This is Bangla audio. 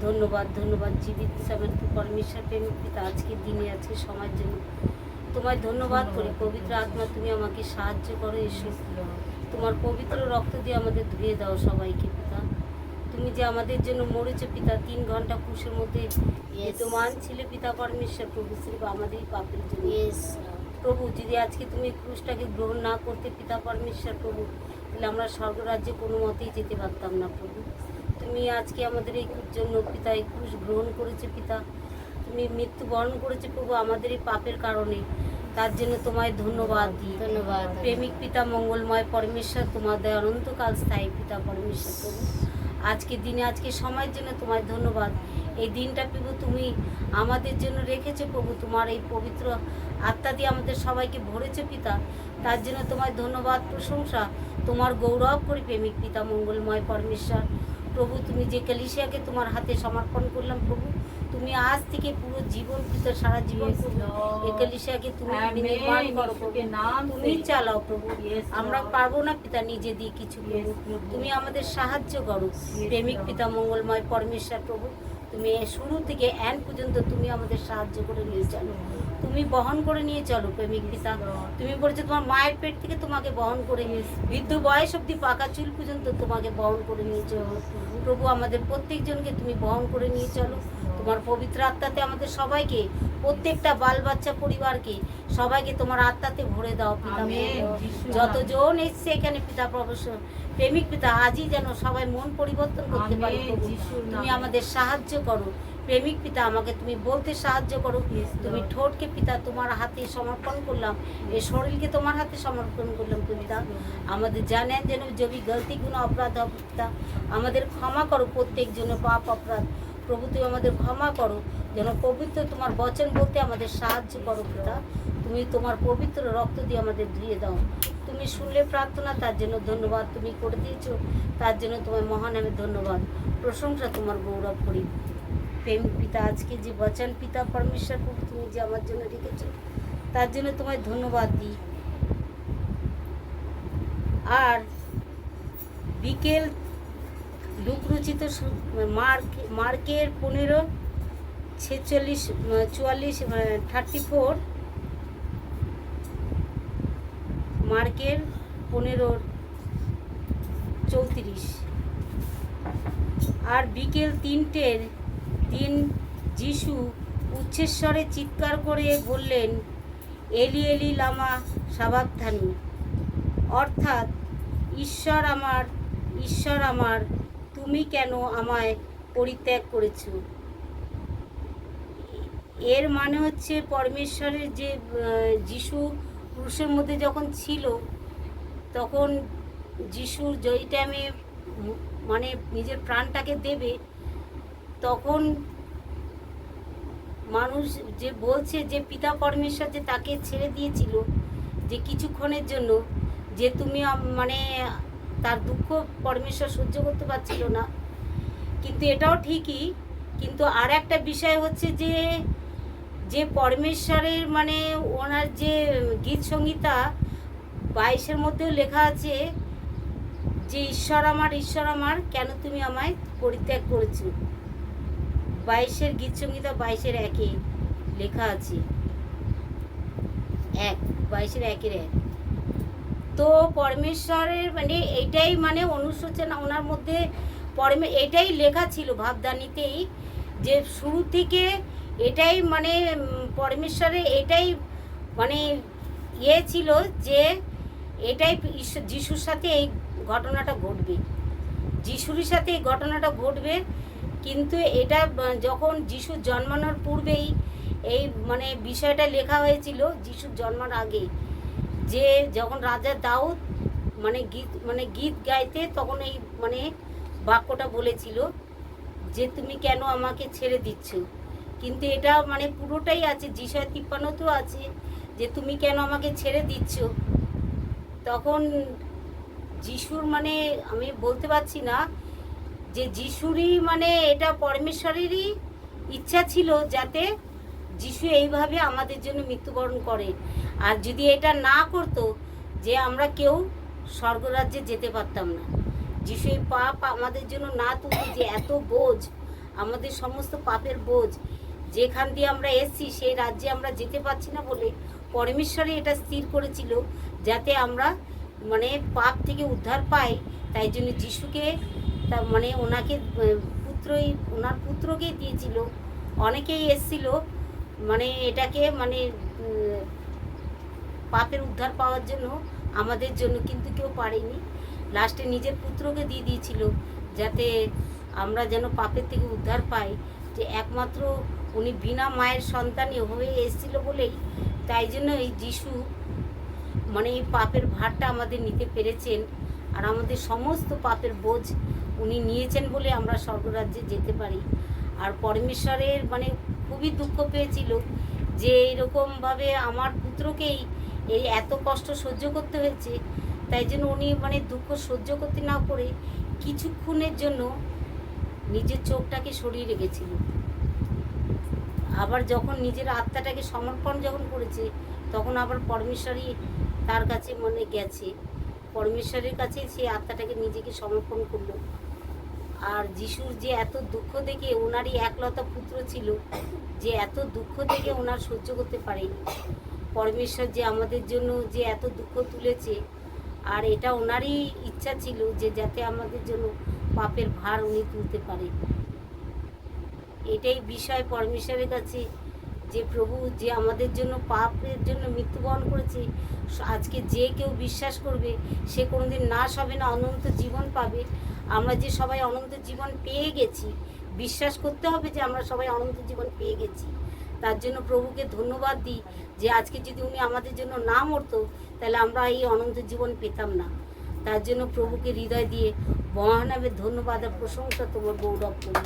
ধন্যবাদ ধন্যবাদ জীবিত সমর্থ পরমেশ্বর প্রেমিক পিতা, আজকের দিনে আজকে সময়ের জন্য তোমায় ধন্যবাদ করি। পবিত্র আত্মা তুমি আমাকে সাহায্য করো এসো, তোমার পবিত্র রক্ত দিয়ে আমাদের ধুয়ে দাও সবাইকে পিতা। তুমি যে আমাদের জন্য মরেছো পিতা, 3 ঘন্টা ক্রুশের মধ্যে বিদ্যমান ছিলে পিতা পরমেশ্বর প্রভু শ্রী আমাদের পাপের জন্য। প্রভু যদি আজকে তুমি ক্রুশটাকে গ্রহণ না করতে পিতা পরমেশ্বর প্রভু, তাহলে আমরা স্বর্গরাজ্যে কোনো মতেই যেতে পারতাম না প্রভু। তুমি আজকে আমাদের এই জন্য পিতা এই ক্রুশ গ্রহণ করেছে পিতা, তুমি মৃত্যুবরণ করেছে প্রভু আমাদের এই পাপের কারণে, তার জন্য তোমায় ধন্যবাদ দিই। ধন্যবাদ প্রেমিক পিতা মঙ্গলময় পরমেশ্বর, তোমাদের অনন্তকাল স্থায়ী পিতা পরমেশ্বর প্রভু। আজকের দিনে আজকে সময়ের জন্য তোমায় ধন্যবাদ। এই দিনটা প্রভু তুমি আমাদের জন্য রেখেছো প্রভু, তোমার এই পবিত্র আত্মা দিয়ে আমাদের সবাইকে ভরেছে পিতা, তার জন্য তোমায় ধন্যবাদ প্রশংসা তোমার গৌরব করি প্রেমিক পিতা মঙ্গলময় পরমেশ্বর প্রভু। তুমি যে কলিসিয়াকে তোমার হাতে সমর্পণ করলাম প্রভু, তুমি আজ থেকে পুরো জীবন পিতা সারা জীবন এই কলিসিয়াকে তুমি নির্মাণ করো প্রভু, তুমি চালাও প্রভু। আমরা পারবো না পিতা নিজে দিয়ে কিছু প্রভু, তুমি আমাদের সাহায্য করো প্রেমিক পিতা মঙ্গলময় পরমেশ্বর প্রভু। তুমি শুরু থেকে এন্ড পর্যন্ত তুমি আমাদের সাহায্য করে নিয়ে চলো, তুমি বহন করে নিয়ে চলো প্রেমিক পিতা। তুমি বলেছো তোমার মায়ের পেট থেকে তোমাকে বহন করে বৃদ্ধ বয়স অব্দি পাকা চুল পর্যন্ত তোমাকে বহন করে নিয়ে চলো প্রভু। আমাদের প্রত্যেকজনকে তুমি বহন করে নিয়ে চলো তোমার পবিত্র আত্মাতে, আমাদের সবাইকে প্রত্যেকটা বাল বাচ্চা পরিবারকে সবাইকে তোমার আত্মাতে ভরে দাও পিতা। যতজন এসছে এখানে পিতা প্রভু প্রেমিক পিতা, আজই যেন সবাই মন পরিবর্তন করতে পারে প্রভু, তুমি আমাদের সাহায্য করো প্রেমিক পিতা। আমাকে তুমি বলতে সাহায্য করো, তুমি ঠোঁটকে পিতা তোমার হাতে সমর্পণ করলাম, এই শরীরকে তোমার হাতে সমর্পণ করলাম পিতা। আমাদের জানেন যেন যদি গলতি গুণ অপরাধ হবে পিতা, আমাদের ক্ষমা করো প্রত্যেক জন্য পাপ অপরাধ প্রভু, তুমি আমাদের ক্ষমা করো, যেন পবিত্র তোমার বচন বলতে আমাদের সাহায্য করো পিতা। তুমি তোমার পবিত্র রক্ত দিয়ে আমাদের ধুয়ে দাও, তুমি শুনলে প্রার্থনা, তার জন্য ধন্যবাদ। তুমি করে দিয়েছো তার জন্য তোমার মহানামে ধন্যবাদ প্রশংসা তোমার গৌরব করি প্রেমিক পিতা। আজকে যে বচন পিতা পরমেশ্বর প্রভু তুমি যে আমার জন্য রেখেছো তার জন্য তোমায় ধন্যবাদ দিই। আর বিকেল লুকরুচিত মার্কের 15:46-44 মার্কের 15:34। আর বিকেল 3টের দিন যিশু উচ্চস্বরে চিৎকার করে বললেন, এলি এলি লামা সাবাকথানি, অর্থাৎ ঈশ্বর আমার ঈশ্বর আমার তুমি কেন আমায় পরিত্যাগ করেছ। এর মানে হচ্ছে পরমেশ্বরের যে যিশু ক্রুশের মধ্যে যখন ছিল, তখন যিশুর যেই টাইমে মানে নিজের প্রাণটাকে দেবে, তখন মানুষ যে বলছে যে পিতা পরমেশ্বর যে তাকে ছেড়ে দিয়েছিল যে কিছুক্ষণের জন্য, যে তুমি মানে তার দুঃখ পরমেশ্বর সহ্য করতে পারছিল না। কিন্তু এটাও ঠিকই, কিন্তু আর একটা বিষয় হচ্ছে যে যে পরমেশ্বরের মানে ওনার যে গীত সংহিতা 22-এর মধ্যেও লেখা আছে যে ঈশ্বর আমার কেন তুমি আমায় পরিত্যাগ করেছো। 22-এর গীত সংহিতা 22-এর 1-এ লেখা আছে, 22-এর 1-1। তো পরমেশ্বরের মানে এইটাই মানে অনুশোচনা ওনার মধ্যে এটাই লেখা ছিল ভাবদানিতেই, যে শুরু থেকে এটাই মানে পরমেশ্বরের এটাই মানে ছিল যে এটাই যিশুর সাথে এই ঘটনাটা ঘটবে। যিশুর সাথে এই ঘটনাটা ঘটবে, কিন্তু এটা যখন যিশু জন্মানোর পূর্বেই এই মানে বিষয়টা লেখা হয়েছিল, যিশুর জন্মার আগে, যে যখন রাজা দাউদ গীত গাইতে তখন এই বাক্যটা বলেছিল যে তুমি কেন আমাকে ছেড়ে দিচ্ছ। কিন্তু এটা পুরোটাই আছে, যিশয় 53তেও আছে যে তুমি কেন আমাকে ছেড়ে দিচ্ছ। তখন যিশুর আমি বলতে পারছি না যে যিশুরই এটা পরমেশ্বরেরই ইচ্ছা ছিল যাতে যিশু এইভাবে আমাদের জন্য মৃত্যুবরণ করে। আর যদি এটা না করতো, যে আমরা কেউ স্বর্গরাজ্যে যেতে পারতাম না। যিশু এই পাপ আমাদের জন্য না তুলে, যে এত বোঝ, আমাদের সমস্ত পাপের বোঝ, যেখান দিয়ে আমরা এসেছি সেই রাজ্যে আমরা যেতে পারছি না বলে পরমেশ্বরই এটা স্থির করেছিল যাতে আমরা পাপ থেকে উদ্ধার পাই। তাই জন্য যিশুকে ওনাকে ওনার পুত্রকেই দিয়েছিল। অনেকেই এসেছিল এটাকে পাপের উদ্ধার পাওয়ার জন্য, আমাদের জন্য, কিন্তু কেউ পারেনি। লাস্টে নিজের পুত্রকে দিয়ে দিয়েছিল যাতে আমরা যেন পাপের থেকে উদ্ধার পাই। যে একমাত্র উনি বিনা মায়ের সন্তানই হয়ে এসেছিল বলেই, তাই জন্য এই যিশু এই পাপের ভারটা আমাদের নিতে পেরেছেন। আর আমাদের সমস্ত পাপের বোঝ উনি নিয়েছেন বলে আমরা স্বর্গরাজ্যে যেতে পারি। আর পরমেশ্বরের খুবই দুঃখ পেয়েছিল যে এইরকমভাবে আমার পুত্রকেই এই এত কষ্ট সহ্য করতে হয়েছে। তাই জন্য উনি দুঃখ সহ্য করতে না করে কিছুক্ষণের জন্য নিজের চোখটাকে সরিয়ে রেখেছিল। আবার যখন নিজের আত্মাটাকে সমর্পণ যখন করেছে, তখন আবার পরমেশ্বরই তার কাছে গেছে, পরমেশ্বরের কাছে সেই আত্মাটাকে নিজেকে সমর্পণ করলো। আর যিশুর যে এত দুঃখ দেখে, ওনারই একলতা পুত্র ছিল, যে এত দুঃখ দেখে ওনার সহ্য করতে পারেনি। পরমেশ্বর যে আমাদের জন্য যে এত দুঃখ তুলেছে, আর এটা ওনারই ইচ্ছা ছিল যে যাতে আমাদের জন্য পাপের ভার উনি তুলতে পারে। এটাই বিষয় পরমেশ্বরের কাছে, যে প্রভু যে আমাদের জন্য পাপের জন্য মৃত্যুবরণ করেছে, আজকে যে কেউ বিশ্বাস করবে সে কোনোদিন নাশ হবে না, অনন্ত জীবন পাবে। আমরা যে সবাই অনন্ত জীবন পেয়ে গেছি, বিশ্বাস করতে হবে যে আমরা সবাই অনন্ত জীবন পেয়ে গেছি। তার জন্য প্রভুকে ধন্যবাদ দিই যে আজকে যদি উনি আমাদের জন্য না মরতো, তাহলে আমরা এই অনন্ত জীবন পেতাম না। তার জন্য প্রভুকে হৃদয় দিয়ে মহানামে ধন্যবাদ আর প্রশংসা তোমার গৌরব করি।